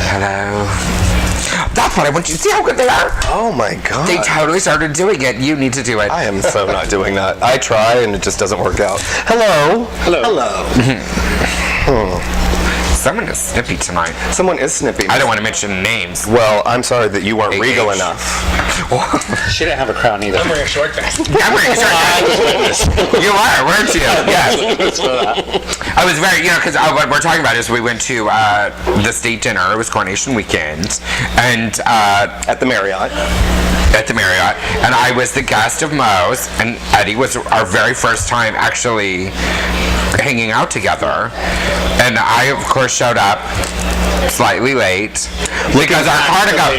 Hello. That's what I want you to see how good they are. Oh my god. They totally started doing it. You need to do it. I am so not doing that. I try and it just doesn't work out. Hello. Hello. Someone is snippy tonight. Someone is snippy. I don't want to mention names. Well, I'm sorry that you weren't regal enough. She didn't have a crown either. I'm wearing a short dress. I'm wearing a short dress. You are, weren't you? Yes. I was very, because what we're talking about is we went to the state dinner. It was coronation weekend, and At the Marriott. and I was the guest of Mo's, and Eddie was our very first time actually hanging out together, and I of course showed up slightly late because our car to go.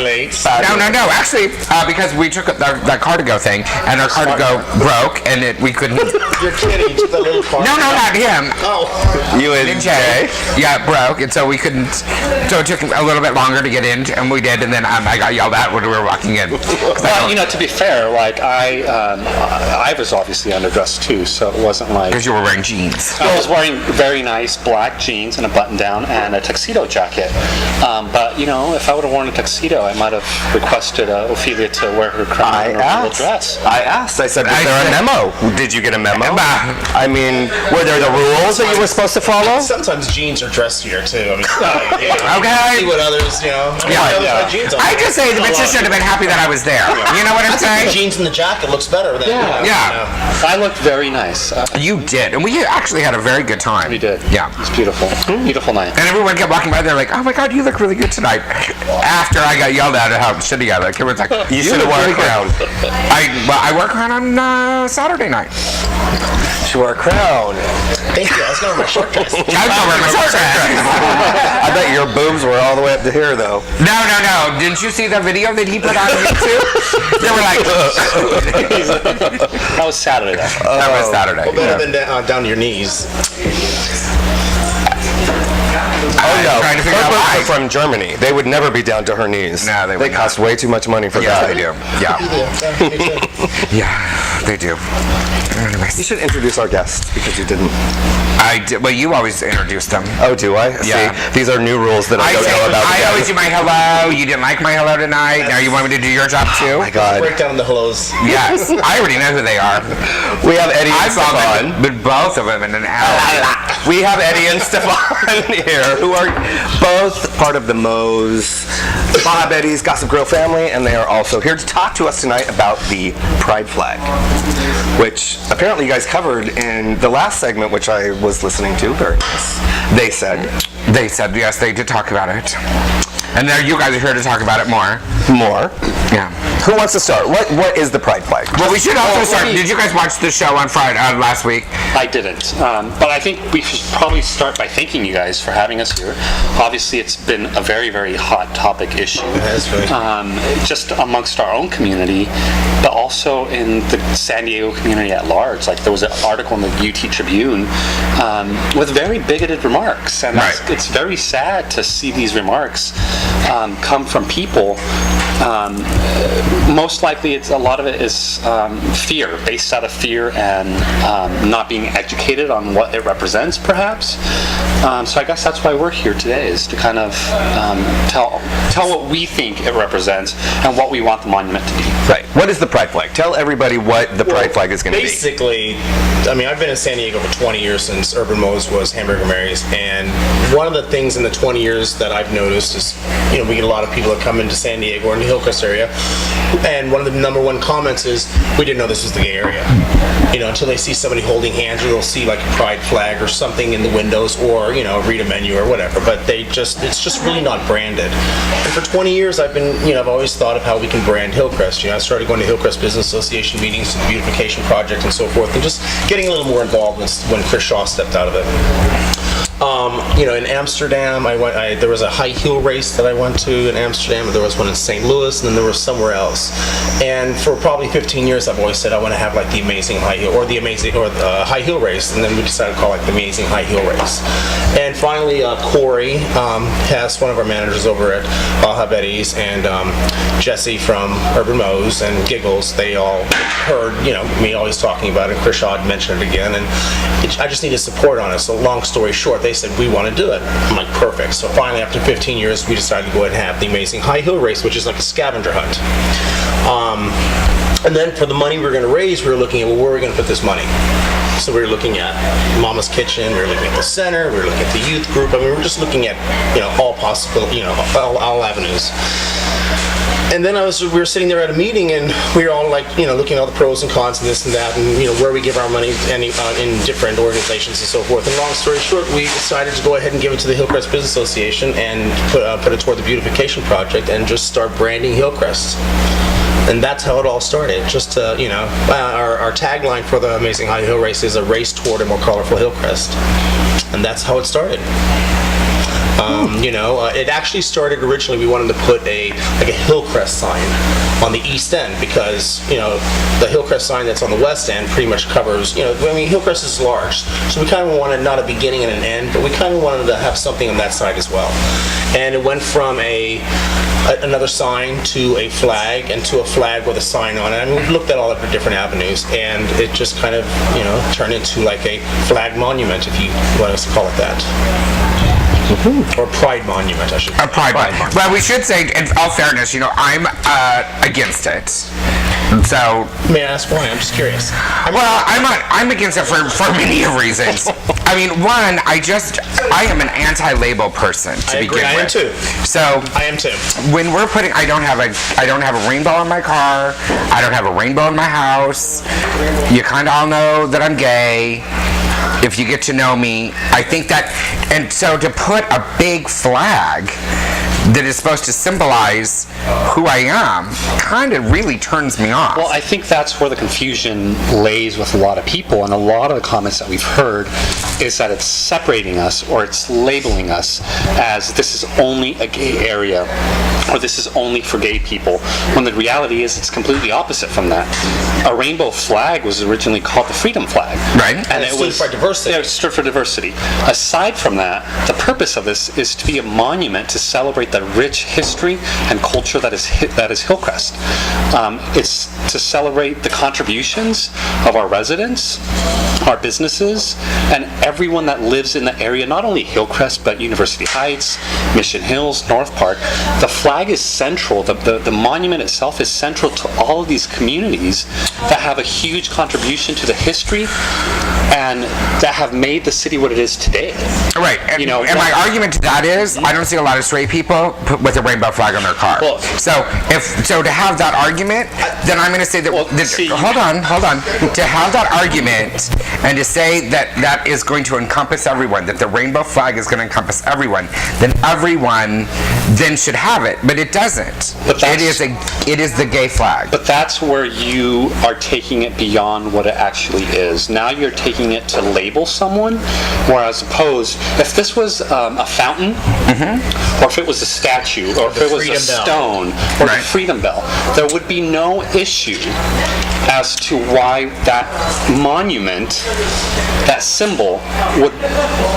No. Actually, because we took the car to go thing, and our car to go broke, and we couldn't. You're kidding. You took the little car. No, not him. Oh. You and Jay. Yeah, it broke, and so we couldn't. So it took a little bit longer to get in, and we did, and then I got yelled at when we were walking in. Well, to be fair, like I was obviously underdressed too, so it wasn't like. Because you were wearing jeans. I was wearing very nice black jeans and a button-down and a tuxedo jacket. But if I would have worn a tuxedo, I might have requested Ophelia to wear her crown and her little dress. I asked. I said, was there a memo? Did you get a memo? I mean, were there the rules that you were supposed to follow? Sometimes jeans are dressier too. I mean, Okay. see what others, Jeans on. I just say the bitches should have been happy that I was there. You know what I'm saying? The jeans and the jacket looks better than. Yeah. I looked very nice. You did, and we actually had a very good time. We did. Yeah. It's beautiful. Beautiful night. And everyone kept walking by, they're like, oh my god, you look really good tonight. After I got yelled at how shitty I look, everyone's like, You should have worn a crown. I wore a crown on Saturday night. She wore a crown. Thank you. I was going with my short dress. I was wearing my short dress. I bet your boobs were all the way up to here, though. No. Didn't you see the video that he put on YouTube? They were like... That was Saturday, though. That was Saturday. Well, better than down to your knees. Oh no, trying to figure out her boobs why. are from Germany. They would never be down to her knees. No, they would cost way too much money for Yeah, that. they do. Yeah. Yeah, they do. You Anyways. should introduce our guests because you didn't. I did. Well, you always introduce them. Oh, do I? Yeah. See, these are new rules that I don't know about. I always do my hello. You didn't like my hello tonight. Now you want me to do your job too? Oh my God. Break down the hellos. Yes. I already know who they are. We have Eddie I and saw Stefan. them, but both of them in an hour. We have Eddie and Stefan here, who are both part of the Mo's, Baja Betty's Gossip Girl family, and they are also here to talk to us tonight about the Pride Flag, which apparently you guys covered in the last segment, which I was listening to. Very nice. They said, Yes, they did talk about it. And there, you guys are here to talk about it more. Yeah. Who wants to start? What is the Pride Flag? Well, we should also start. Did you guys watch the show on Friday last week? I didn't, but I think we should probably start by thanking you guys for having us here. Obviously, it's been a very, very hot topic issue, just amongst our own community, but also in the San Diego community at large. Like there was an article in the UT Tribune with very bigoted remarks, and it's very sad to see these remarks come from people. Most likely, a lot of it is fear, based out of fear and not being educated on what it represents, perhaps. So I guess that's why we're here today, is to kind of tell what we think it represents and what we want the monument to be. Right. What is the Pride Flag? Tell everybody what the Pride Flag is going to be. Basically, I mean, I've been in San Diego for 20 years since Urban Mo's was Hamburger Mary's, and one of the things in the 20 years that I've noticed is, we get a lot of people that come into San Diego or in the Hillcrest area, and one of the number one comments is, we didn't know this was the gay area. Until they see somebody holding hands, or they'll see like a pride flag or something in the windows, or read a menu or whatever. But it's just really not branded. And for 20 years, I've been, I've always thought of how we can brand Hillcrest. I started going to Hillcrest Business Association meetings, the beautification project, and so forth, and just getting a little more involved when Chris Shaw stepped out of it. In Amsterdam, there was a high heel race that I went to in Amsterdam. There was one in St. Louis, and then there was somewhere else. And for probably 15 years, I've always said I want to have like the amazing high heel or the high heel race, and then we decided to call it the amazing high heel race. And finally, Corey has one of our managers over at Baja Betty's, and Jesse from Urban Mo's and Giggles. They all heard, me always talking about it. Chris Shaw had mentioned it again, and I just needed support on it. So long story short, they said, we want to do it. I'm like, perfect. So finally, after 15 years, we decided to go ahead and have the amazing High Hill Race, which is like a scavenger hunt. And then for the money we were going to raise, we were looking at, well, where are we going to put this money? So we were looking at Mama's Kitchen, we were looking at the center, we were looking at the youth group. I mean, we were just looking at, all possible, all avenues. And then we were sitting there at a meeting, and we were all like, looking at all the pros and cons and this and that, and where we give our money in different organizations and so forth. And long story short, we decided to go ahead and give it to the Hillcrest Business Association and put it toward the beautification project and just start branding Hillcrest. And that's how it all started. Just to, our tagline for the Amazing High Hill Race is a race toward a more colorful Hillcrest, and that's how it started. It actually started originally, we wanted to put a Hillcrest sign on the east end because, the Hillcrest sign that's on the west end pretty much covers, Hillcrest is large. So we kind of wanted not a beginning and an end, but we kind of wanted to have something on that side as well. And it went from another sign to a flag and to a flag with a sign on it. I mean, we've looked at all of the different avenues, and it just kind of, turned into like a flag monument, if you want us to call it that. Or Pride Monument, I should say. A Pride Monument. Well, we should say, in all fairness, I'm against it. So. May I ask why? I'm just curious. I'm against it for many reasons. I mean, one, I am an anti-label person to begin with. I am too. So I am too. When we're putting, I don't have a rainbow in my car. I don't have a rainbow in my house. You kind of all know that I'm gay. If you get to know me, I think that, and so to put a big flag that is supposed to symbolize who I am kind of really turns me off. Well, I think that's where the confusion lays with a lot of people, and a lot of the comments that we've heard is that it's separating us or it's labeling us as this is only a gay area or this is only for gay people, when the reality is it's completely opposite from that. A rainbow flag was originally called the Freedom Flag. Right. And it stood for diversity. It stood for diversity. Aside from that, the purpose of this is to be a monument to celebrate the rich history and culture that is Hillcrest. It's to celebrate the contributions of our residents, our businesses, and everyone that lives in the area, not only Hillcrest, but University Heights, Mission Hills, North Park. The flag is central. The monument itself is central to all of these communities that have a huge contribution to the history and that have made the city what it is today. Right. And my argument to that is, I don't see a lot of straight people with a rainbow flag on their car. Well, so to have that argument, then I'm going to say that. Hold on. To have that argument and to say that is going to encompass everyone, that the rainbow flag is going to encompass everyone, then everyone then should have it, but it doesn't. It is the gay flag. But that's where you are taking it beyond what it actually is. Now you're taking it to label someone, whereas opposed, if this was a fountain, or if it was a statue, or if it was a stone, or the Freedom Bell, there would be no issue as to why that monument, that symbol, would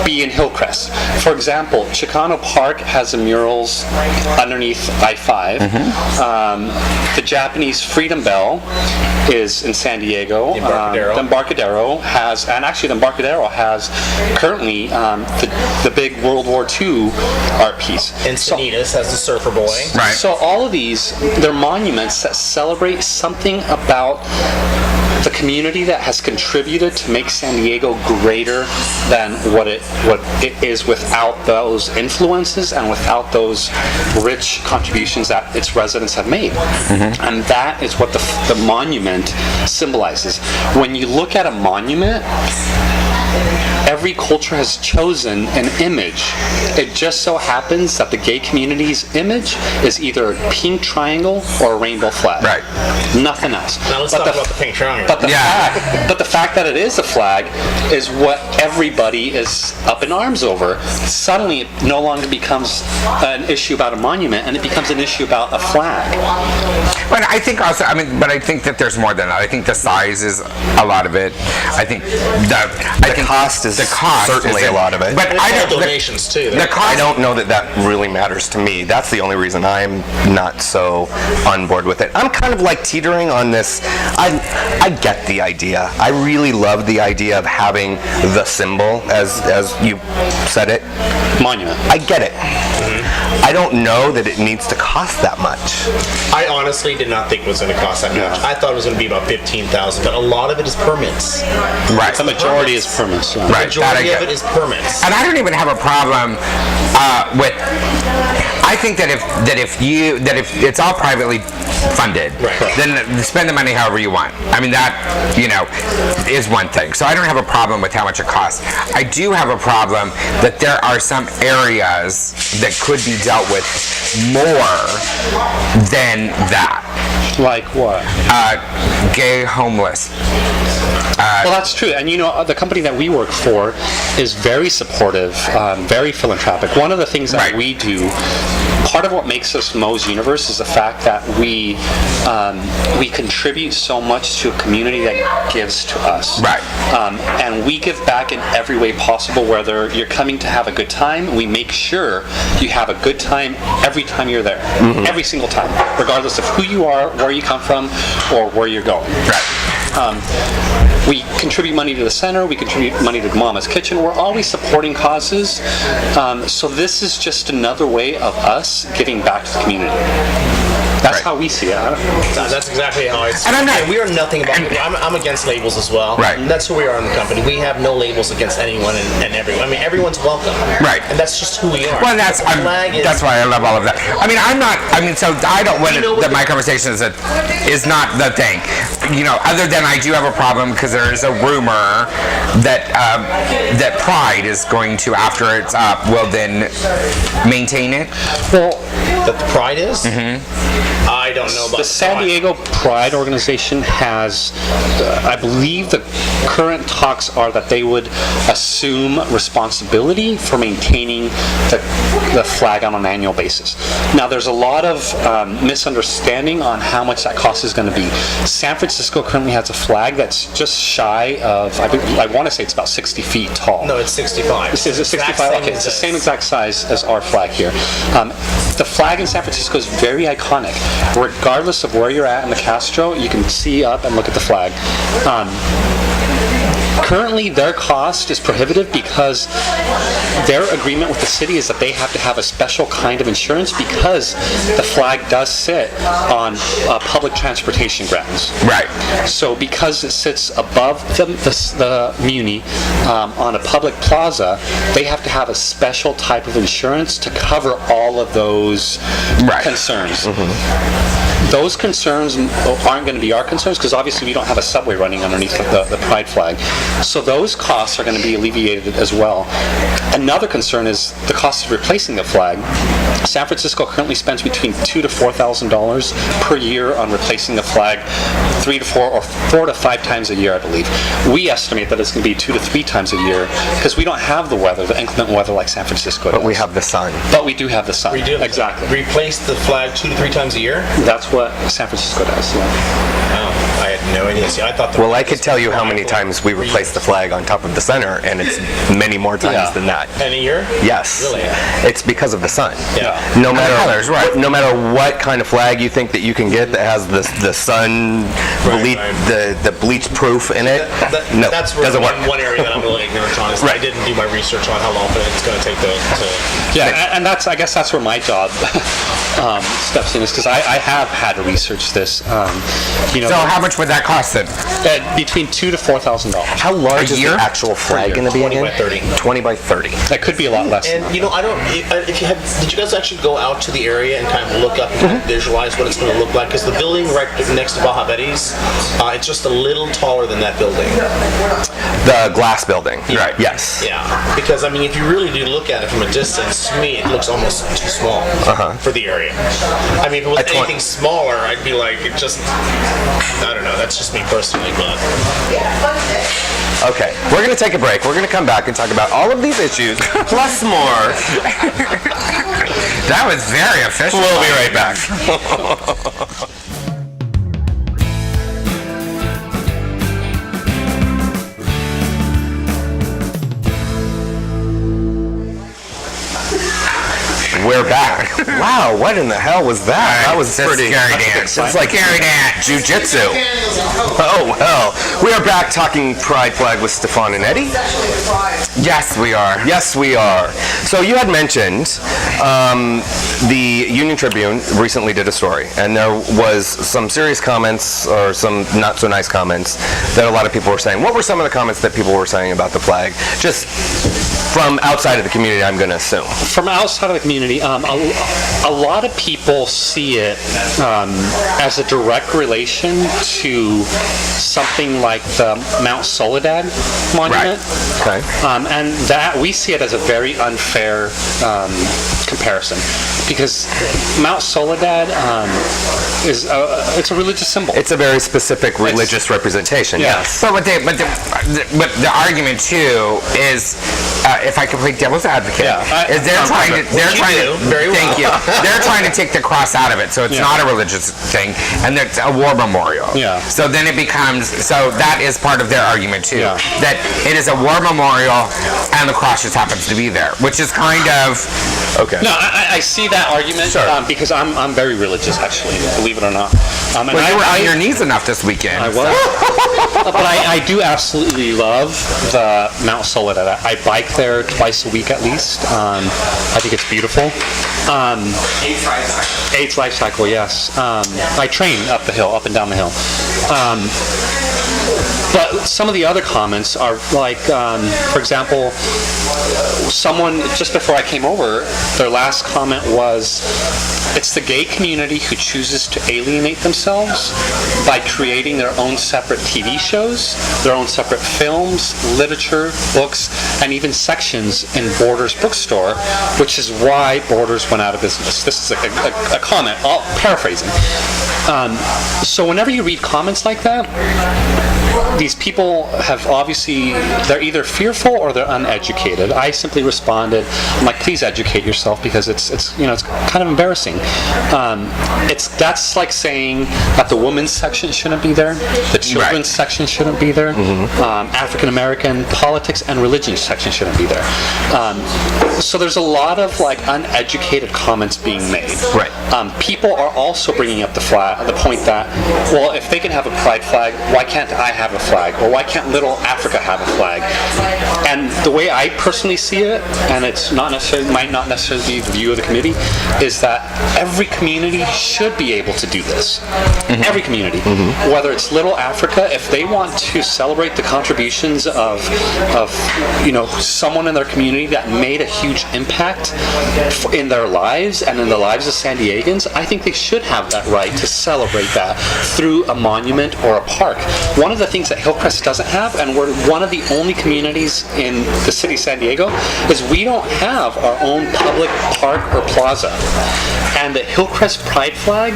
be in Hillcrest. For example, Chicano Park has the murals underneath I-5. The Japanese Freedom Bell is in San Diego. The Embarcadero has, and actually the Embarcadero has currently the big World War II art piece. Encinitas has the Surfer Boy. Right. So all of these, they're monuments that celebrate something about the community that has contributed to make San Diego greater than what it is without those influences and without those rich contributions that its residents have made. And that is what the monument symbolizes. When you look at a monument, every culture has chosen an image. It just so happens that the gay community's image is either a pink triangle or a rainbow flag. Right. Nothing else. Now let's talk about the pink triangle. But the fact that it is a flag is what everybody is up in arms over. Suddenly it no longer becomes an issue about a monument, and it becomes an issue about a flag. But I think also, that there's more than that. I think the size is a lot of it. I think think cost is the cost certainly a lot of it. But And I it's all don't. donations too. The cost. I don't know that that really matters to me. That's the only reason I'm not so on board with it. I'm kind of like teetering on this. I get the idea. I really love the idea of having the symbol, as you said it. Monument. I get it. I don't know that it needs to cost that much. I honestly did not think it was going to cost that much. I thought it was going to be about $15,000, but a lot of it is permits. Right. The majority is permits. Yeah. Right. The that I majority of get. it is permits. And I don't even have a problem with. I think that if it's all privately funded, Right. then spend the money however you want. I mean that is one thing. So I don't have a problem with how much it costs. I do have a problem that there are some areas that could be dealt with more than that. Like what? Gay homeless. Well, that's true. And the company that we work for is very supportive, very philanthropic. One of the things that Right. we do, part of what makes us Mo's Universe is the fact that we contribute so much to a community that gives to us. Right. And we give back in every way possible, whether you're coming to have a good time, we make sure you have a good time every time you're there. Every single time, regardless of who you are, where you come from, or where you're going. Right. We contribute money to the center, we contribute money to Mama's Kitchen. We're always supporting causes. So this is just another way of us giving back to the community. That's Right. how we see it. That's exactly how I see And I'm it. not- We are nothing about. I'm against labels as well. Right. And that's who we are in the company. We have no labels against anyone and everyone. I mean, everyone's welcome. Right. And that's just who we are. Well, that's The flag is- that's why I love all of that. I mean, I'm not. I mean, so I don't. When You know what that my conversation is not the thing. Other than I do have a problem because there is a rumor that that Pride is going to, after it's up, will then maintain it. Well, That the pride is? I don't know about the San pride. Diego Pride organization has, I believe the current talks are that they would assume responsibility for maintaining the flag on an annual basis. Now, there's a lot of misunderstanding on how much that cost is going to be. San Francisco currently has a flag that's just shy of, I want to say it's about 60 feet tall. No, it's 65. Is it Exact 65? same Okay, as it's the this. same exact size as our flag here. The flag in San Francisco is very iconic. Regardless of where you're at in the Castro, you can see up and look at the flag. Currently, their cost is prohibitive because their agreement with the city is that they have to have a special kind of insurance because the flag does sit on public transportation grounds. Right. So because it sits above the Muni on a public plaza, they have to have a special type of insurance to cover all of those Right. concerns. Those concerns aren't going to be our concerns because obviously we don't have a subway running underneath the Pride flag. So those costs are going to be alleviated as well. Another concern is the cost of replacing the flag. San Francisco currently spends between $2,000 to $4,000 per year on replacing the flag 3 to 4 or 4 to 5 times a year, I believe. We estimate that it's going to be 2 to 3 times a year because we don't have the weather, the inclement weather like San Francisco does. But we have the sun. But we do have the sun. We do. Exactly. Replace the flag 2 to 3 times a year? That's what San Francisco does. Yeah. Oh, I had no idea. See, I thought. Well, I could tell you how many times we replace the flag on top of the center, and it's many more times Yeah. than that. And a year? Yes. Really? It's because of the sun. Yeah. No matter colors, right. no matter what kind of flag you think that you can get that has the sun the bleach proof in it, no, That's doesn't work. one area that I'm really ignorant on. Is I Right. didn't do my research on how long it's going to take to. Yeah, and I guess that's where my job steps in, is because I have had to research this. So how much would that cost then? Between $2,000 to $4,000. How large A is year? the actual flag going to be 20 again? by 30. 20 by 30. That could be a lot less. than And that. you know, I don't. If you had, did you guys actually go out to the area and kind of look up and kind of visualize what it's going to look like? Because the building right next to Baja Betty's, it's just a little taller than that building. The glass building. Right. Yes. Yeah, because I mean, if you really do look at it from a distance, to me, it looks almost too small for the area. I mean, if it was That's anything smaller, I'd be like, it just. I don't know. That's just me personally, but. Okay, we're going to take a break. We're going to come back and talk about all of these issues, plus more. That was very official. We'll be right back. We're back. Wow, what in the hell was that? That was It's a pretty scary dance. It's like scary dance. jujitsu. Oh, well. We are back talking Pride Flag with Stefan and Eddie. Yes, we are. Yes, we are. So you had mentioned the Union Tribune recently did a story, and there was some serious comments or some not so nice comments that a lot of people were saying. What were some of the comments that people were saying about the flag? Just from outside of the community, I'm going to assume. From outside of the community, a lot of people see it as a direct relation to something like the Mount Soledad monument. Okay. And that we see it as a very unfair comparison, because Mount Soledad it's a religious symbol. It's a very specific religious representation. Yes. But the argument too is, if I could play devil's advocate, is they're trying to thank you. They're trying to take the cross out of it, so it's not a religious thing, and it's a war memorial. Yeah. So then it becomes, so that is part of their argument too, that it is a war memorial and the cross just happens to be there, which is kind of Okay. No, I see that argument because I'm very religious, actually, believe it or not. And well, you were on your knees enough this weekend. I was. But I do absolutely love the Mount Soledad. I bike there twice a week at least. I think it's beautiful. Eighth life cycle, yes. I train up and down the hill. But some of the other comments are like, for example, someone, just before I came over, their last comment was, it's the gay community who chooses to alienate themselves by creating their own separate TV shows, their own separate films, literature, books, and even sections in Borders bookstore, which is why Borders went out of business. This is a comment, all paraphrasing. So whenever you read comments like that, these people have obviously, they're either fearful or they're uneducated. I simply responded, I'm like, please educate yourself, because it's kind of embarrassing. That's like saying that the women's section shouldn't be there, the children's section shouldn't be there, African American politics and religion section shouldn't be there. So there's a lot of like uneducated comments being made. Right. People are also bringing up the point that, well, if they can have a pride flag, why can't I have a flag? Or why can't Little Africa have a flag? And the way I personally see it, and it's might not necessarily be the view of the committee, is that every community should be able to do this. Mm-hmm. Every community. Mm-hmm. Whether it's Little Africa, if they want to celebrate the contributions of someone in their community that made a huge impact in their lives and in the lives of San Diegans, I think they should have that right to celebrate that through a monument or a park. One of the things that Hillcrest doesn't have, and we're one of the only communities in the city of San Diego, is we don't have our own public park or plaza. And the Hillcrest Pride Flag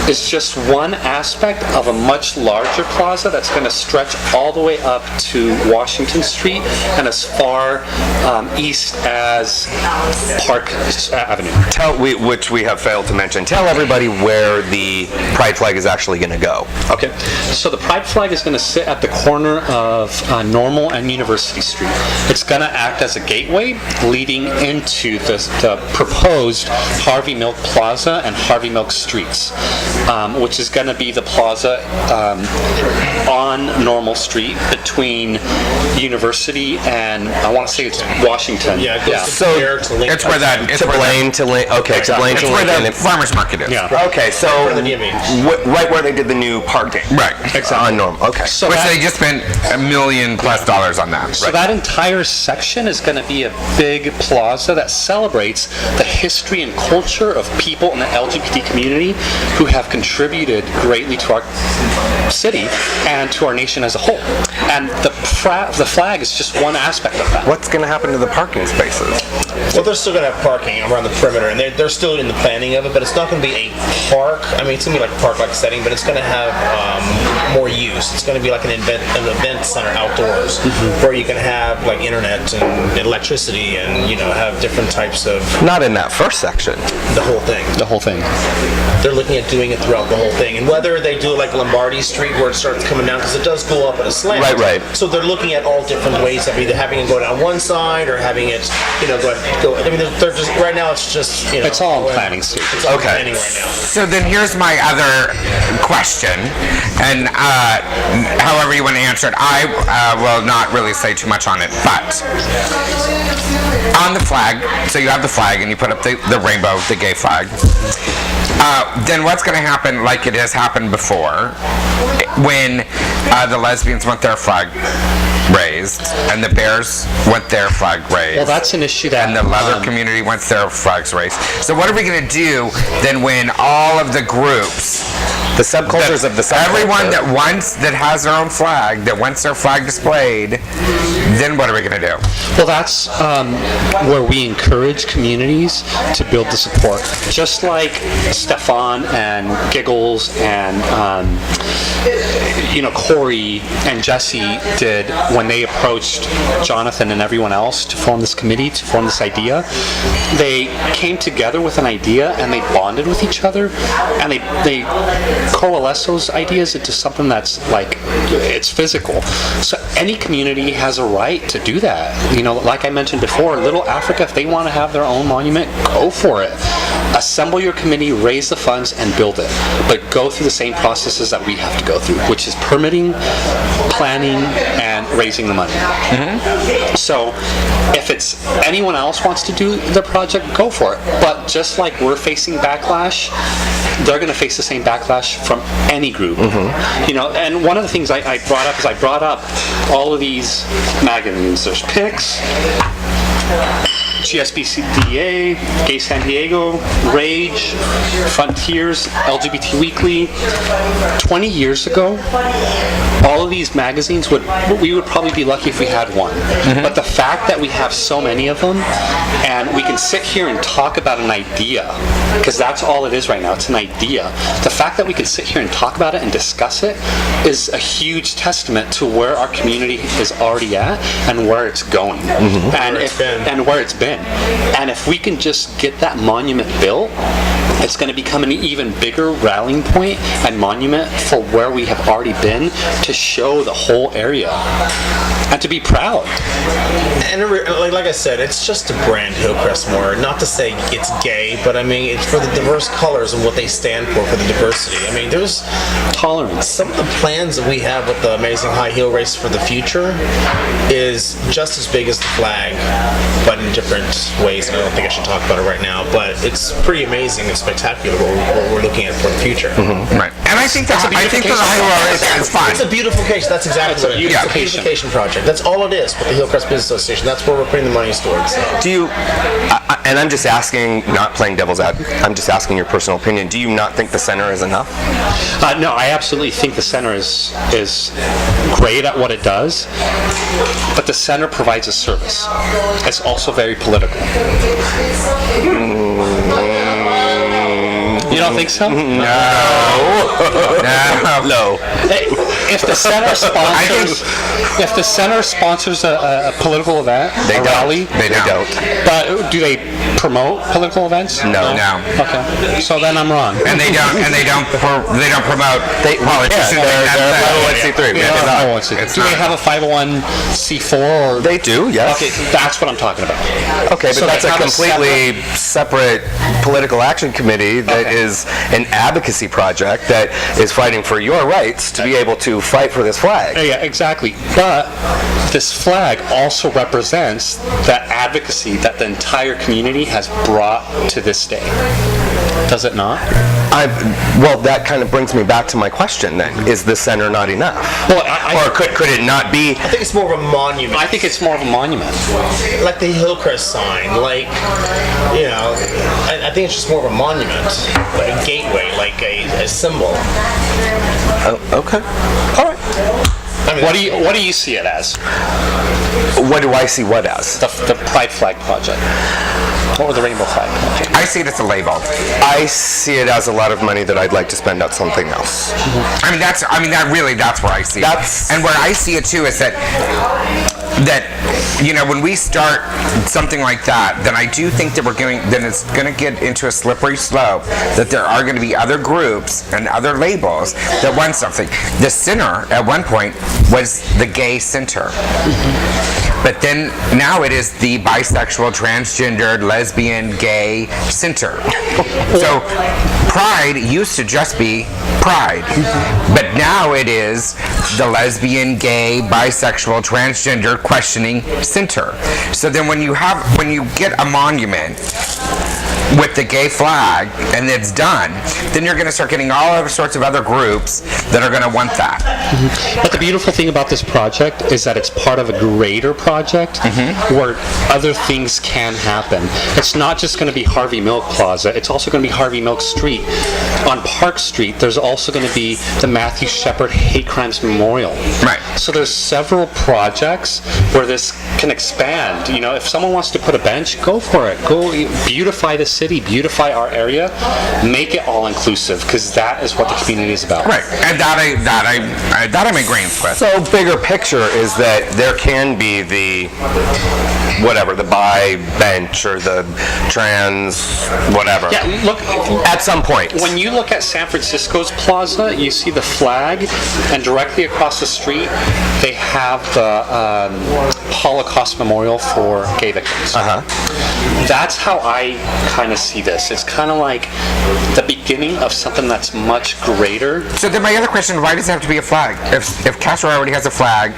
is just one aspect of a much larger plaza that's going to stretch all the way up to Washington Street and as far east as Park Avenue. Which we have failed to mention. Tell everybody where the Pride Flag is actually going to go. Okay, so the Pride Flag is going to sit at the corner of Normal and University Street. It's going to act as a gateway leading into the proposed Harvey Milk Plaza and Harvey Milk Streets, which is going to be the plaza on Normal Street between University and, I want to say it's Washington. Yeah, it goes So there to Lincoln. It's where that To Blaine to Lincoln. Okay, to Blaine to it's where Lincoln. the farmers market is. Yeah. Okay, so the DMV. right where they did the new parking. Right. On Normal. Okay. So Which that- they just spent $1 million+ on that. So that entire section is going to be a big plaza that celebrates the history and culture of people in the LGBT community who have contributed greatly to our city and to our nation as a whole. And the flag is just one aspect of that. What's going to happen to the parking spaces? Well, they're still going to have parking around the perimeter, and they're still in the planning of it, but it's not going to be a park. I mean, it's going to be like a park-like setting, but it's going to have more use. It's going to be like an event center outdoors, where you can have like internet and electricity and, have different types of... Not in that first section. The whole thing. The whole thing. They're looking at doing it throughout the whole thing. And whether they do it like Lombardi Street, where it starts coming down, because it does go up at a slant. Right. So they're looking at all different ways of either having it go down one side or having it, go. I mean, they're just right now. It's just They're It's all in planning stage. Okay. Planning right now. So then here's my other question, and however you want to answer it, I will not really say too much on it, but on the flag, so you have the flag and you put up the rainbow, the gay flag, then what's going to happen, like it has happened before, when the lesbians want their flag raised and the bears want their flag raised? Well, that's an issue that... And the leather community wants their flags raised. So what are we going to do then when all of the groups, The subcultures of the subculture. everyone that has their own flag, that wants their flag displayed, then what are we going to do? Well, that's where we encourage communities to build the support. Just like Stefan and Giggles and Corey and Jesse did when they approached Jonathan and everyone else to form this committee, to form this idea. They came together with an idea and they bonded with each other, and they coalesced those ideas into something that's like, it's physical. So any community has a right to do that. Like I mentioned before, Little Africa, if they want to have their own monument, go for it. Assemble your committee, raise the funds, and build it. But go through the same processes that we have to go through, which is permitting, planning, and raising the money. So if it's anyone else wants to do the project, go for it. But just like we're facing backlash, they're going to face the same backlash from any group. And one of the things I brought up all of these magazines. There's PIX, GSBCDA, Gay San Diego, Rage, Frontiers, LGBT Weekly. 20 years ago, all of these magazines we would probably be lucky if we had one. But the fact that we have so many of them, and we can sit here and talk about an idea, because that's all it is right now, it's an idea. The fact that we can sit here and talk about it and discuss it is a huge testament to where our community is already at and where it's going. And where it's been. And if we can just get that monument built, it's going to become an even bigger rallying point and monument for where we have already been, to show the whole area and to be proud. And like I said, it's just a brand, Hillcrest more. Not to say it's gay, but I mean, it's for the diverse colors and what they stand for the diversity. I mean, there's Tolerance. some of the plans that we have with the amazing high heel race for the future is just as big as the flag, but in different ways. And I don't think I should talk about it right now, but it's pretty amazing and spectacular what we're looking at for the future. Right. And I think the high race is fine. It's a beautification. That's exactly what it is. It's a beautification project. That's all it is with the Hillcrest Business Association. That's where we're putting the money towards. Do you, and I'm just asking, not playing devil's advocate, I'm just asking your personal opinion, do you not think the center is enough? No, I absolutely think the center is great at what it does, but the center provides a service. It's also very political. You don't think so? No. If the center sponsors a political event, a rally, They don't. but do they promote political events? No. Okay, so then I'm wrong. And they don't promote politicians. They're 501c3. Do they have a 501c4? Or? They do, yes. Okay, that's what I'm talking about. Okay, but So that's they a have a completely separate political action committee that is an advocacy project that is fighting for your rights to be able to fight for this flag. Yeah, exactly. But this flag also represents that advocacy that the entire community has brought to this day. Does it not? Well, that kind of brings me back to my question then. Is the center not enough? Well, Or could it not be? I think it's more of a monument. I think it's more of a monument. Like the Hillcrest sign, I think it's just more of a monument, like a gateway, like a symbol. Oh, okay. All right. I mean, What do you see it as? What do I see what as? The Pride Flag project. Or the Rainbow Flag project. I see it as a label. I see it as a lot of money that I'd like to spend on something else. That's where I see it. And where I see it too is that when we start something like that, then I do think that it's going to get into a slippery slope, that there are going to be other groups and other labels that want something. The center at one point was the gay center. But then now it is the bisexual, transgendered, lesbian, gay center. So Pride used to just be Pride, but now it is the lesbian, gay, bisexual, transgender questioning center. So then when you get a monument with the gay flag and it's done, then you're going to start getting all other sorts of other groups that are going to want that. But the beautiful thing about this project is that it's part of a greater project where other things can happen. It's not just going to be Harvey Milk Plaza, it's also going to be Harvey Milk Street. On Park Street, there's also going to be the Matthew Shepard Hate Crimes Memorial. Right. So there's several projects where this can expand. You know, if someone wants to put a bench, go for it. Go beautify the city, beautify our area, make it all inclusive, because that is what the community is about. Right, and that I'm agreeing with. So bigger picture is that there can be the bi bench or the trans whatever. Yeah, look, At some point. when you look at San Francisco's plaza, you see the flag, and directly across the street, they have the Holocaust Memorial for gay victims. That's how I kind of see this. It's kind of like the beginning of something that's much greater. So then my other question, why does it have to be a flag? If Castro already has a flag,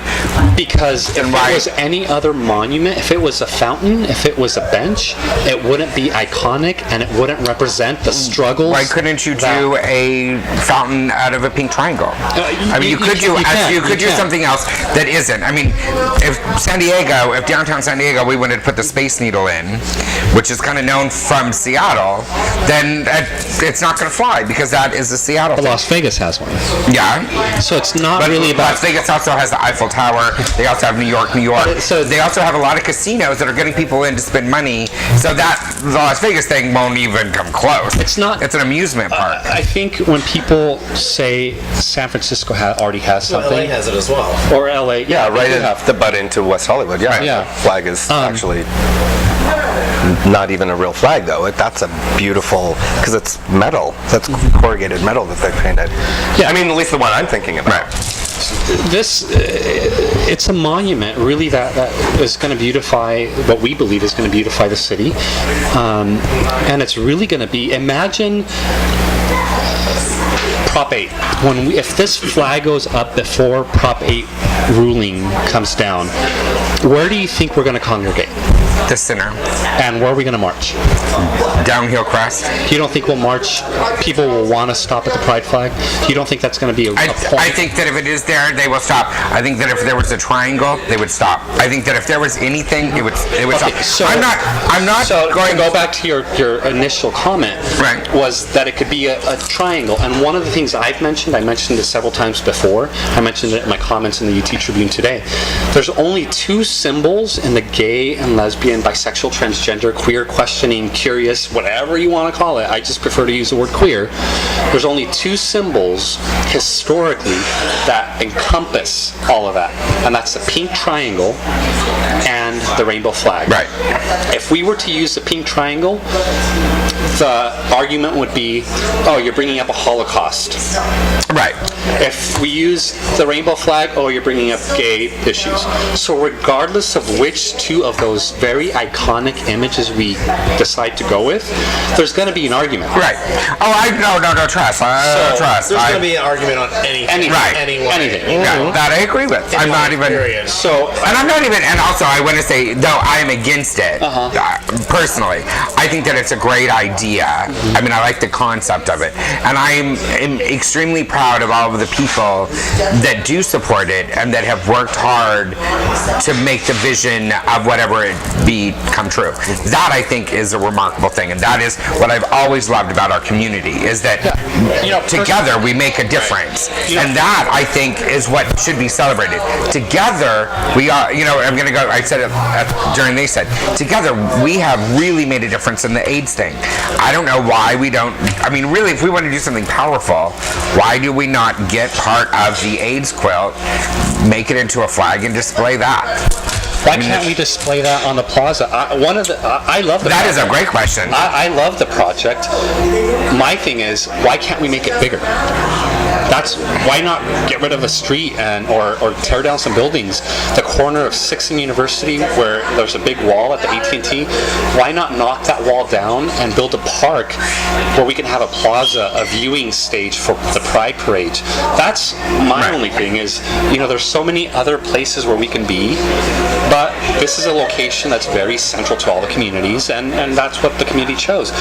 Because if why- it was any other monument, if it was a fountain, if it was a bench, it wouldn't be iconic and it wouldn't represent the struggles. why couldn't you do a fountain out of a pink triangle? I mean, you could do something else that isn't. I mean, if downtown San Diego, we wanted to put the Space Needle in, which is kind of known from Seattle, then it's not going to fly because that is a Seattle But thing. Las Vegas has one. Yeah. So it's not But really about... Las Vegas also has the Eiffel Tower. They also have New York. So they also have a lot of casinos that are getting people in to spend money. So that the Las Vegas thing won't even come close. It's not... It's an amusement park. I think when people say San Francisco already has something, LA has it as well. or LA, Yeah, right they do in have. the butt into West Hollywood. Yeah. Yeah. The flag is actually not even a real flag, though. That's a beautiful, because it's metal. That's corrugated metal that they painted. Yeah. I mean, at least the one I'm thinking about. Right. This, it's a monument, really, that is going to beautify what we believe is going to beautify the city, and it's really going to be. Imagine Prop 8. If this flag goes up before Prop 8 ruling comes down, where do you think we're going to congregate? The center. And where are we going to march? Down Hillcrest. You don't think we'll march? People will want to stop at the Pride flag? You don't think that's going to be a point? I think that if it is there, they will stop. I think that if there was a triangle, they would stop. I think that if there was anything, it would stop. So I'm not So going to go back to your initial comment, Right. was that it could be a triangle. And one of the things I mentioned it several times before. I mentioned it in my comments in the UT Tribune today. There's only two symbols in the gay and lesbian, bisexual, transgender, queer, questioning, curious, whatever you want to call it. I just prefer to use the word queer. There's only two symbols historically that encompass all of that, and that's the pink triangle and the rainbow flag. Right. If we were to use the pink triangle, the argument would be, oh, you're bringing up a Holocaust. right. If we use the rainbow flag, oh, you're bringing up gay issues. So regardless of which two of those very iconic images we decide to go with, there's going to be an argument. Right. Oh, no, trust. Trust. There's going to be an argument on anything. Right. Anything. Yeah, that I agree with. I'm not even. Period. So, And I'm not even, and also I want to say, though I am against it, personally, I think that it's a great idea. I mean, I like the concept of it. And I'm extremely proud of all of the people that do support it and that have worked hard to make the vision of whatever it be come true. That, I think, is a remarkable thing. And that is what I've always loved about our community, is that together we make a difference. And that, I think, is what should be celebrated. Together, we are, I'm going to go, I said it during they said, together we have really made a difference in the AIDS thing. I don't know why we don't, I mean, really, if we want to do something powerful, why do we not get part of the AIDS quilt, make it into a flag, and display that? Why can't we display that on the plaza? I love the That is a project. great question. I love the project. My thing is, why can't we make it bigger? Why not get rid of a street or tear down some buildings? The corner of 6th and University, where there's a big wall at the AT&T, why not knock that wall down and build a park where we can have a plaza, a viewing stage for the Pride Parade? That's my only thing is, there's so many other places where we can be, but this is a location that's very central to all the communities, and that's what the community chose.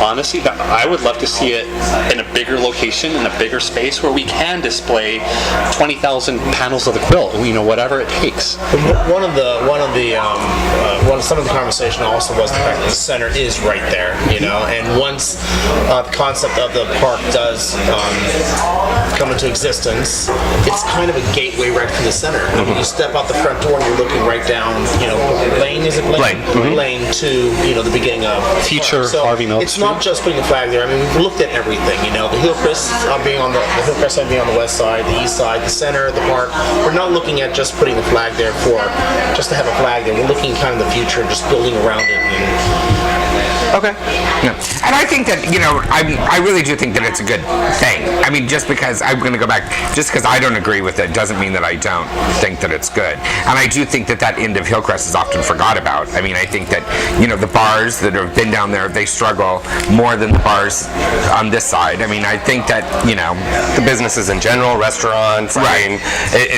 Honestly, I would love to see it in a bigger location, in a bigger space where we can display 20,000 panels of the quilt, whatever it takes. Some of the conversation also was the fact that the center is right there, and once the concept of the park does come into existence, it's kind of a gateway right to the center. When you step out the front door and you're looking right down, Lane to the beginning of Future so Harvey Milk it's not just putting the flag there. I mean, we've looked at everything. The Hillcrest being on the west side, the east side, the center, the park. We're not looking at just putting the flag there just to have a flag there. We're looking kind of the future, just building around it. Okay. Yeah. And I think that, I really do think that it's a good thing. I mean, just because I'm going to go back, just because I don't agree with it doesn't mean that I don't think that it's good. And I do think that end of Hillcrest is often forgot about. I mean, I think that, the bars that have been down there, they struggle more than the bars on this side. I mean, I think that, the businesses in general, restaurants, Right. I mean,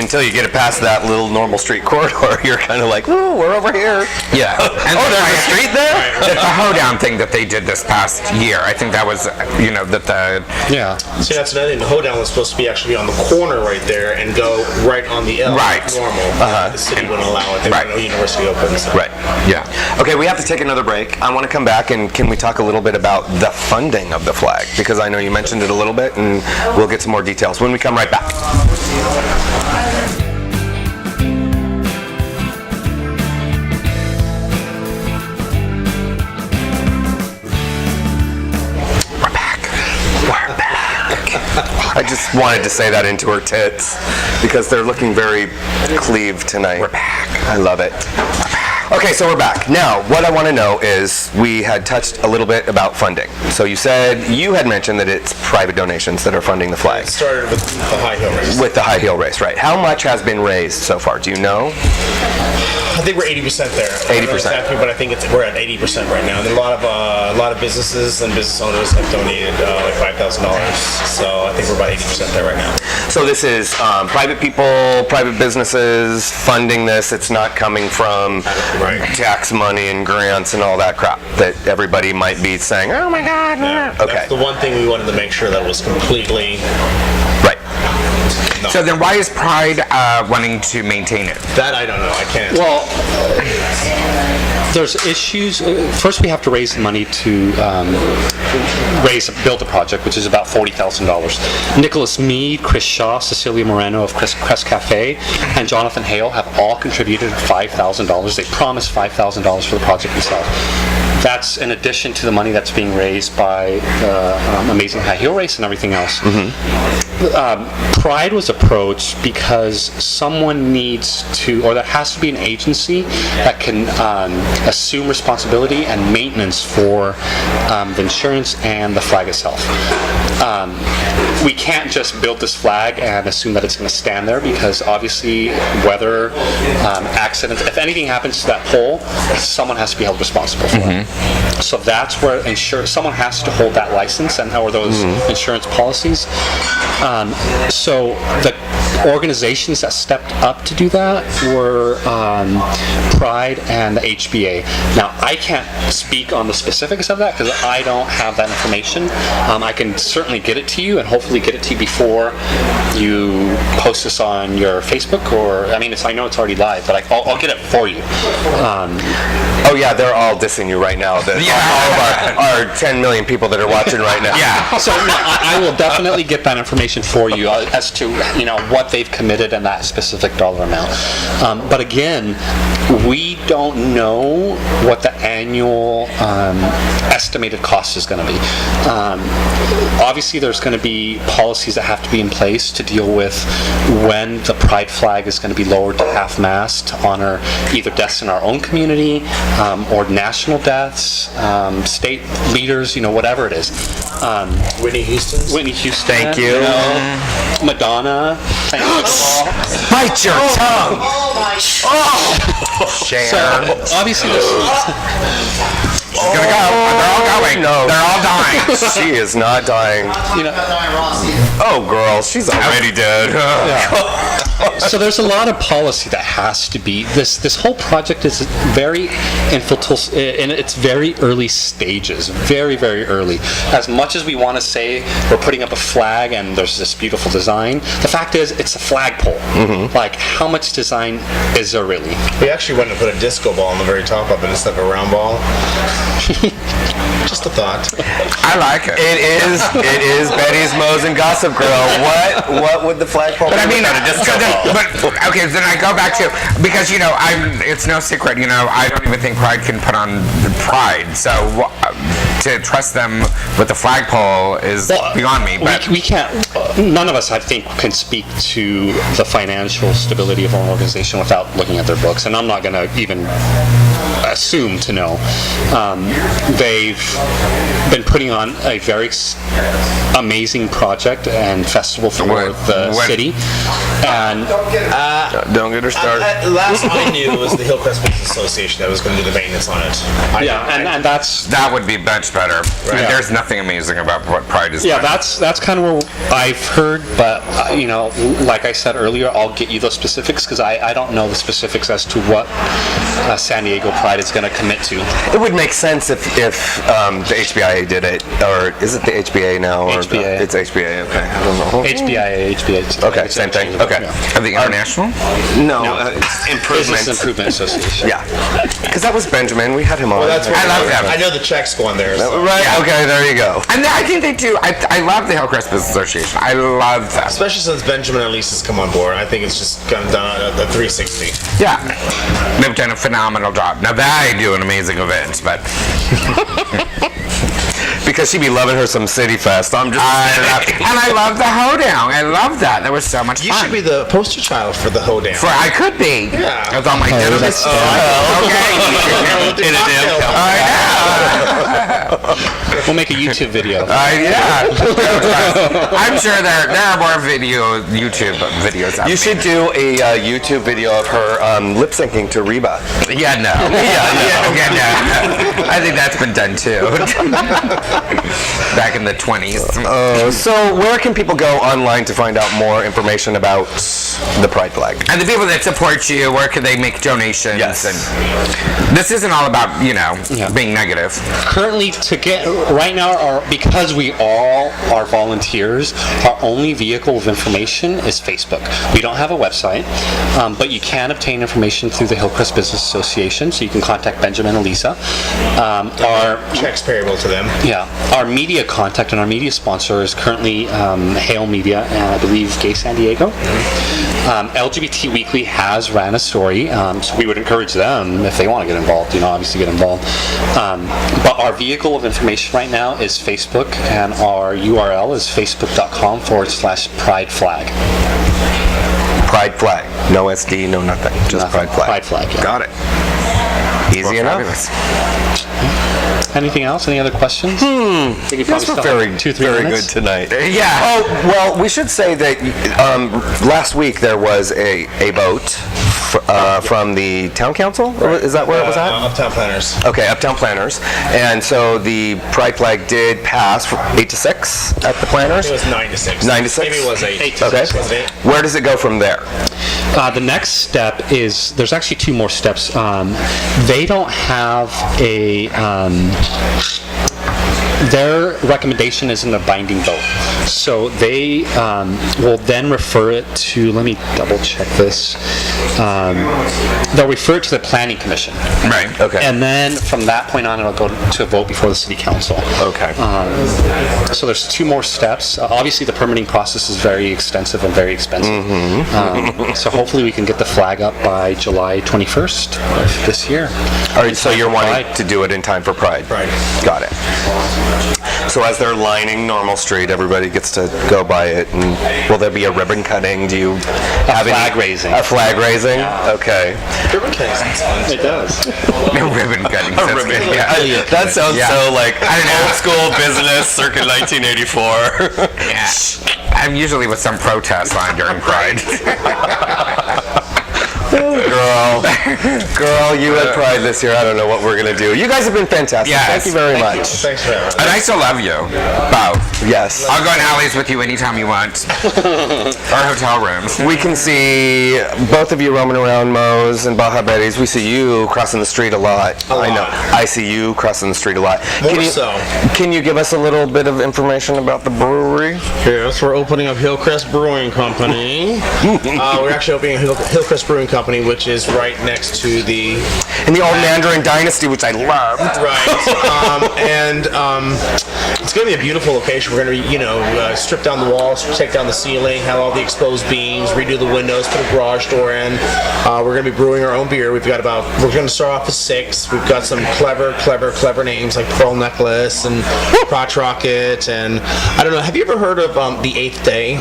until you get it past that little normal street corridor, you're kind of like, ooh, we're over here. Yeah. And There's a street there? The hoedown thing that they did this past year, I think that was, Yeah. See, that's another thing. The hoedown was supposed to be actually on the corner right there and go right on the L. Right. Normal. The city wouldn't allow it. They Right. were university open. So. Right. Yeah. Okay, we have to take another break. I want to come back and can we talk a little bit about the funding of the flag? Because I know you mentioned it a little bit and we'll get some more details when we come right back. I just wanted to say that into her tits because they're looking very cleaved tonight. We're back. I love it. Okay, so we're back. Now, what I want to know is we had touched a little bit about funding. So you had mentioned that it's private donations that are funding the flag. It started with the high hill race. With the high heel race, right. How much has been raised so far? Do you know? I think we're 80% there. 80%. Exactly, but I think we're at 80% right now. And a lot of businesses and business owners have donated like $5,000. So I think we're about 80% there right now. So this is private people, private businesses funding this. It's not coming from tax money and grants and all that crap that everybody might be saying, oh my God. Yeah, Okay. That's the one thing we wanted to make sure that was completely... Right. No. So then why is Pride wanting to maintain it? That I don't know. I can't. Well, there's issues. First, we have to raise the money to build the project, which is about $40,000. Nicholas Mead, Chris Shaw, Cecilia Moreno of Crest Cafe, and Jonathan Hale have all contributed $5,000. They promised $5,000 for the project itself. That's in addition to the money that's being raised by the Amazing High Heel Race and everything else. Pride was approached because someone needs to, or there has to be an agency that can assume responsibility and maintenance for the insurance and the flag itself. We can't just build this flag and assume that it's going to stand there because obviously weather, accidents, if anything happens to that pole, someone has to be held responsible for it. So that's where someone has to hold that license or those insurance policies. So the organizations that stepped up to do that were Pride and the HBA. Now, I can't speak on the specifics of that because I don't have that information. I can certainly get it to you and hopefully get it to you before you post this on your Facebook I know it's already live, but I'll get it for you. Oh yeah, they're all dissing you right now. All of our 10 million people that are watching right now. Yeah. So no, I will definitely get that information for you as to what they've committed and that specific dollar amount. But again, we don't know what the annual estimated cost is going to be. obviously there's going to be policies that have to be in place to deal with when the pride flag is going to be lowered to half-mast to honor either deaths in our own community or national deaths, state leaders, whatever it is. Whitney Houston. Thank you. Madonna. Thank you. Bite your tongue. So obviously this. She's gonna go. They're all going. No. They're all dying. She is not dying. Oh, girl, she's already dead. So there's a lot of policy that has to be. This whole project is very in its very early stages, very, very early. As much as we want to say we're putting up a flag and there's this beautiful design, the fact is it's a flagpole. Like, how much design is there really? We actually went and put a disco ball on the very top of it instead of a round ball. Just a thought. I like it. It is Betty's, Moe's, and Gossip Girl. What would the flagpole be? But I mean, without a disco ball? okay, then I go back to, because, it's no secret, I don't even think Pride can put on Pride, so to trust them with the flagpole is beyond me. But we can't, none of us, I think, can speak to the financial stability of our organization without looking at their books, and I'm not going to even assume to know. They've been putting on a very amazing project and festival for the city, and Don't get her started. Last I knew was the Hillcrest Business Association that was going to do the maintenance on it. and that's that would be much better. Yeah. There's nothing amazing about what Pride is. yeah, that's kind of where I've heard, but like I said earlier, I'll get you those specifics because I don't know the specifics as to what San Diego Pride is going to commit to. It would make sense if the HBIA did it, or is it the HBA now? Or HBA. It's HBA. Okay, I don't know. HBIA. Okay, same thing. Okay. Of the international? No, it's Business improvement. Improvement Association. Yeah, because that was Benjamin. We had him on. Well, that's I love them. I know the checks go on there. So. Right. Yeah. Okay. There you go. And I think they do. I love the Hillcrest Business Association. I love them. Especially since Benjamin and Lisa's come on board. I think it's just kind of done a 360. Yeah. They've done a phenomenal job. Now, they do an amazing event, but Because she'd be loving her some City Fest. I'm just. and I love the hoedown. I love that. That was so much You fun. should be the poster child for the hoedown. I could be. Yeah. With all my denim. that's Okay. In a damn I know. We'll make a YouTube video. Yeah. I'm sure there are more YouTube videos out You should do a YouTube video of her lip syncing to Reba. Yeah, no. Yeah, no. I think that's been done too. Back in the 20s. So where can people go online to find out more information about the Pride Flag? And the people that support you, where can they make donations? Yes. And this isn't all about, being negative. Currently, right now, because we all are volunteers, our only vehicle of information is Facebook. We don't have a website, but you can obtain information through the Hillcrest Business Association, so you can contact Benjamin and Lisa. Our Checks payable to them. our media contact and our media sponsor is currently Hale Media and I believe Gay San Diego. LGBT Weekly has ran a story, so we would encourage them if they want to get involved, obviously get involved. But our vehicle of information right now is Facebook, and our URL is facebook.com/Pride Flag. Pride Flag. No SD, no nothing. Just Nothing. Pride Flag. Pride Flag, yeah. Got it. Easy enough. Fabulous. Anything else? Any other questions? We could Yes, we're probably very, stop 2-3 very minutes. good tonight. Yeah. Oh, well, we should say that last week there was a vote from the town council. Is that where it was at? Uptown Planners. Okay, Uptown Planners. And so the Pride Flag did pass 8-6 at the Planners. It was 9-6. 9-6? Maybe it was 8. 8-6. Okay. Was it 8? Where does it go from there? The next step is, there's actually 2 more steps. They don't have a, their recommendation isn't a binding vote. So they will then refer it to, let me double check this. They'll refer it to the Planning Commission. Right. Okay. And then from that point on, it'll go to a vote before the City Council. Okay. So there's 2 more steps. Obviously, the permitting process is very extensive and very expensive. So hopefully we can get the flag up by July 21st of this year. All right, so you're wanting Pride. to do it in time for Pride? Pride. Got it. So as they're lining Normal Street, everybody gets to go by it. And will there be a ribbon cutting? Do you have flag raising. A flag raising? Okay. Ribbon cutting sounds fun. It does. Ribbon cutting. Sounds good. Yeah. That sounds Yeah. so like I don't know. old school business circa 1984. Yeah. I'm usually with some protest line during Pride. Girl, you had Pride this year. I don't know what we're gonna do. You guys have been fantastic. Yes. Thank you very much. Thanks for having us. And I still love you. Both. Yes. I'll go in alleys with you anytime you want. Or hotel rooms. We can see both of you roaming around Moe's and Baja Betty's. We see you crossing the street a lot. I know. I see you crossing the street a lot. More so. Can you give us a little bit of information about the brewery? Yes, we're opening up Hillcrest Brewing Company. We're actually opening Hillcrest Brewing Company, which is right next to the In the old Mandarin Dynasty, which I loved. It's going to be a beautiful location. We're going to, strip down the walls, take down the ceiling, have all the exposed beams, redo the windows, put a garage door in. We're going to be brewing our own beer. We're going to start off with 6. We've got some clever names like Pearl Necklace and Crotch Rocket, and I don't know. Have you ever heard of the 8th Day?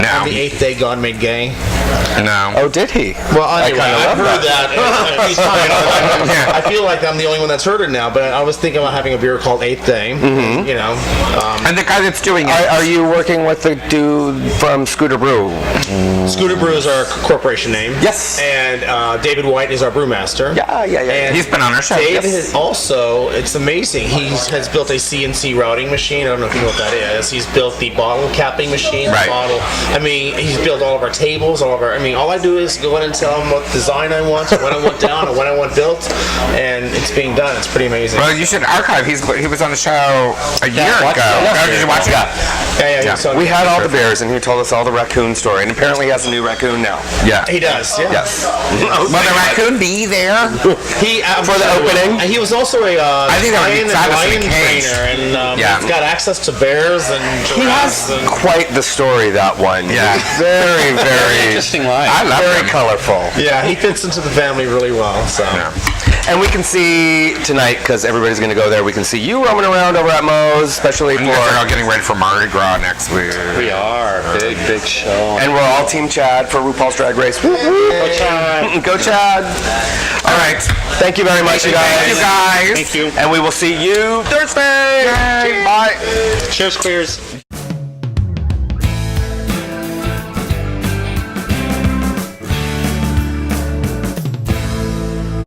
No. On the 8th Day, God made gay. No. Oh, did he? Well, anyway, kinda I've love heard that. He's fine. I feel like I'm the only one that's heard it now, but I was thinking about having a beer called 8th Day. And the guy that's doing it. Are you working with the dude from Scooter Brew? Scooter Brew is our corporation name. Yes. And David White is our brewmaster. Yeah. And He's been on our show. Dave Yes. has also, it's amazing, he has built a CNC routing machine. I don't know if you know what that is. He's built the bottle capping machine. Right. He's built all of our tables, all I do is go in and tell him what design I want, what I want down, and what I want built, and it's being done. It's pretty amazing. Well, you should archive. He was on the show a year ago. Oh, did you watch it? Yeah. So We had all the bears, and he told us all the raccoon story, and apparently he has a new raccoon now. Yeah. he does, yeah. Yes. Will the raccoon be there? He For the opening? He was also a I think that would be lion fabulous in a cage. trainer, and Yeah. he's got access to bears and He giraffes. has And quite the story, that one. Yeah. Very, very, Interesting life. I love very him. colorful. yeah, he fits into the family really well. So. Yeah. And we can see tonight, because everybody's going to go there, we can see you roaming around over at Moe's, especially And they're all for... getting ready for Mardi Gras next week. We are. Big show. And we're all Team Chad for RuPaul's Drag Race. Woo, woo. Go Chad. Go Chad. All right. Thank you very much, you guys. Thank you guys. Thank you. And we will see you Thursday. Bye. Cheers, queers.